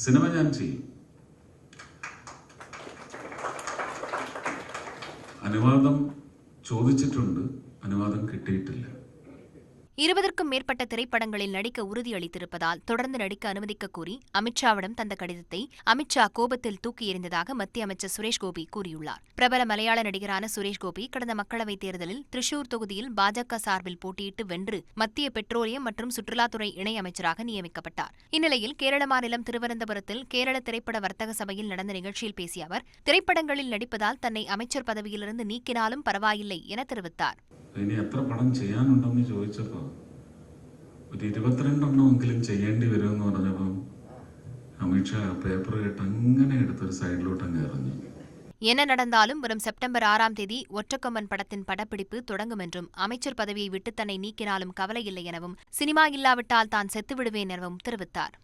Cinema ഞാൻ ചെയ്യും. അനുവാദം ചോദിച്ചിട്ടുണ്ട്, അനുവാദം കിട്ടിയിട്ടില്ല. 20க்கும் மேற்பட்ட திரைப்படங்களில் நடிக்க உறுதியளித்திருப்பதால் தொடர்ந்து நடிக்க அனுமதிக்க கோரி அமித்ஷாவிடம் தந்த கடிதத்தை அமித்ஷா கோபத்தில் தூக்கி எறிந்ததாக மத்திய அமைச்சர் சுரேஷ் கோபி கூறியுள்ளார். பிரபல மலையாள நடிகரான சுரேஷ் கோபி கடந்த மக்களவைத் தேர்தலில் திரிசூர் தொகுதியில் பாஜக சார்பில் போட்டியிட்டு வென்று மத்திய பெட்ரோலியம் மற்றும் சுற்றுலாத்துறை இணையமைச்சராக நியமிக்கப்பட்டார். இந்நிலையில் கேரள மாநிலம் திருவனந்தபுரத்தில் கேரள திரைப்பட வர்த்தக சபையில் நடந்த நிகழ்ச்சியில் பேசிய அவர் திரைப்படங்களில் நடிப்பதால் தன்னை அமைச்சர் பதவியிலிருந்து நீக்கினாலும் பரவாயில்லை என தெரிவித்தார். ഇനി എത്ര പടം ചെയ്യാനുണ്ടെന്ന് ചോദിച്ചപ്പോൾ ഒരു 22 ചെയ്യേണ്ടി വരുമെന്ന് പറഞ്ഞപ്പം അമിത്ഷാ പേപ്പർ കേട്ട് അങ്ങനെ എടുത്തൊരു സൈഡിലോട്ട് അങ്ങ് എറിഞ്ഞു. என்ன நடந்தாலும் வரும் செப்டம்பர் 6ஆம் தேதி ஒற்றக்கொம்பன் படத்தின் படப்பிடிப்பு தொடங்கும் என்றும் அமைச்சர் பதவியை விட்டு தன்னை நீக்கினாலும் கவலையில்லை எனவும் சினிமா இல்லாவிட்டால் தான் செத்துவிடுவேன் எனவும் தெரிவித்தார்.